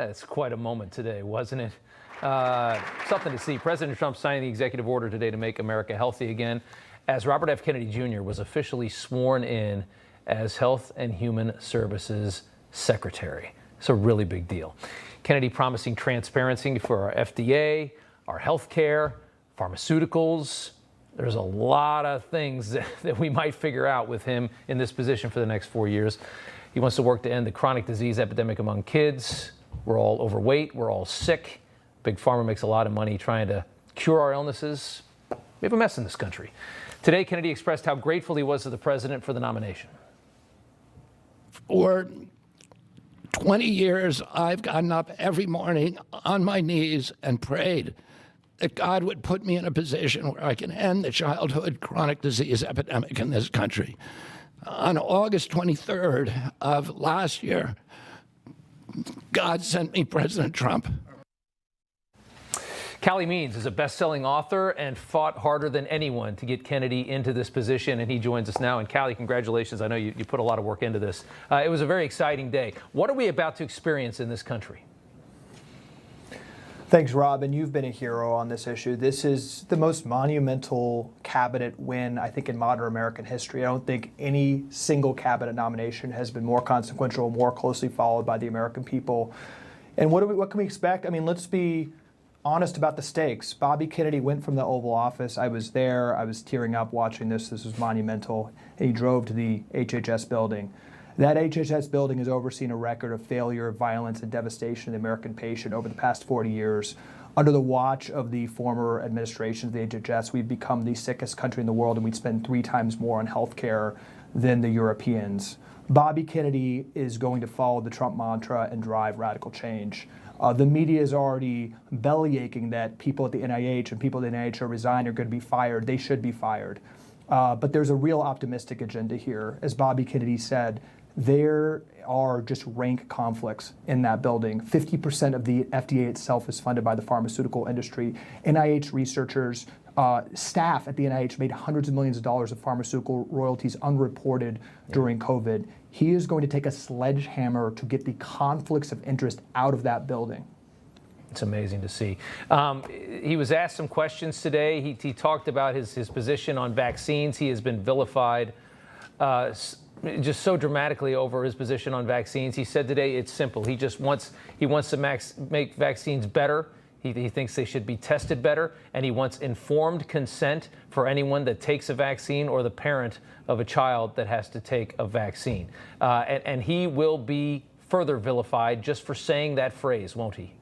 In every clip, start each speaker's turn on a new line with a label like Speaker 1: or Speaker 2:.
Speaker 1: It's quite a moment today, wasn't it? Something to see. President Trump signing the executive order today to make America healthy again, as Robert F. Kennedy Jr. was officially sworn in as Health and Human Services Secretary. It's a really big deal. Kennedy promising transparency for our FDA, our health care, pharmaceuticals. There's a lot of things that we might figure out with him in this position for the next 4 years. He wants to work to end the chronic disease epidemic among kids. We're all overweight. We're all sick. Big Pharma makes a lot of money trying to cure our illnesses. We have a mess in this country. Today, Kennedy expressed how grateful he was to the president for the nomination.
Speaker 2: For 20 years, I've gotten up every morning on my knees and prayed that God would put me in a position where I can end the childhood chronic disease epidemic in this country. On August 23rd of last year, God sent me President Trump.
Speaker 1: Calley Means is a best-selling author and fought harder than anyone to get Kennedy into this position, and he joins us now. And Calley, congratulations. I know you put a lot of work into this. It was a very exciting day. What are we about to experience in this country?
Speaker 3: Thanks, Rob, and you've been a hero on this issue. This is the most monumental cabinet win, I think, in modern American history. I don't think any single cabinet nomination has been more consequential, more closely followed by the American people. And what can we expect? I mean, let's be honest about the stakes. Bobby Kennedy went from the Oval Office. I was there. I was tearing up watching this. This was monumental. And he drove to the HHS building. That HHS building has overseen a record of failure, violence, and devastation of the American patient over the past 40 years. Under the watch of the former administration of the HHS, we've become the sickest country in the world, and we'd spend 3 times more on health care than the Europeans. Bobby Kennedy is going to follow the Trump mantra and drive radical change. The media is already bellyaching that people at the NIH and people at the NIH are resigning, are going to be fired. They should be fired. But there's a real optimistic agenda here. As Bobby Kennedy said, there are just rank conflicts in that building. 50% of the FDA itself is funded by the pharmaceutical industry. NIH researchers, staff at the NIH made hundreds of millions of dollars of pharmaceutical royalties unreported during COVID. He is going to take a sledgehammer to get the conflicts of interest out of that building.
Speaker 1: It's amazing to see. He was asked some questions today. He talked about his position on vaccines. He has been vilified just so dramatically over his position on vaccines. He said today it's simple. He wants to make vaccines better. He thinks they should be tested better, and he wants informed consent for anyone that takes a vaccine or the parent of a child that has to take a vaccine. And he will be further vilified just for saying that phrase, won't he?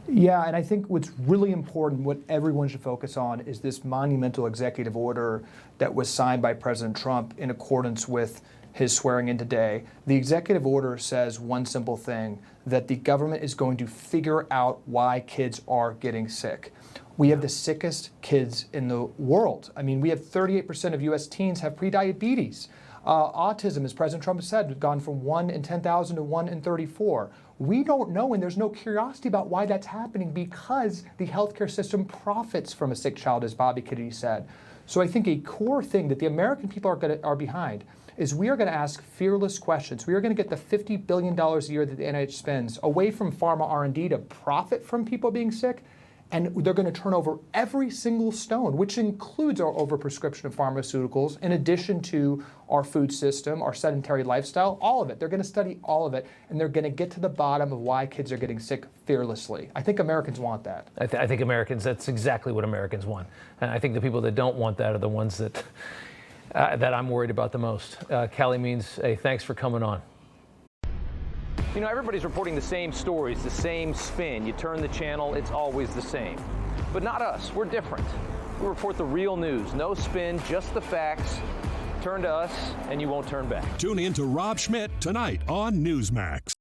Speaker 3: Yeah, and I think what's really important, what everyone should focus on, is this monumental executive order that was signed by President Trump in accordance with his swearing in today. The executive order says one simple thing, that the government is going to figure out why kids are getting sick. We have the sickest kids in the world. I mean, we have 38% of U.S. teens have prediabetes. Autism, as President Trump has said, has gone from 1 in 10,000 to 1 in 34. We don't know, and there's no curiosity about why that's happening because the healthcare system profits from a sick child, as Bobby Kennedy said. So I think a core thing that the American people are behind is we are going to ask fearless questions. We are going to get the $50 billion a year that the NIH spends away from pharma R&D to profit from people being sick, and they're going to turn over every single stone, which includes our overprescription of pharmaceuticals, in addition to our food system, our sedentary lifestyle, all of it. They're going to study all of it, and they're going to get to the bottom of why kids are getting sick fearlessly. I think Americans want that.
Speaker 1: I think Americans, that's exactly what Americans want. And I think the people that don't want that are the ones that I'm worried about the most. Calley Means, hey, thanks for coming on. You know, everybody's reporting the same stories, the same spin. You turn the channel, it's always the same. But not us. We're different. We report the real news. No spin, just the facts. Turn to us, and you won't turn back.
Speaker 4: Tune in to Rob Schmitt Tonight on Newsmax.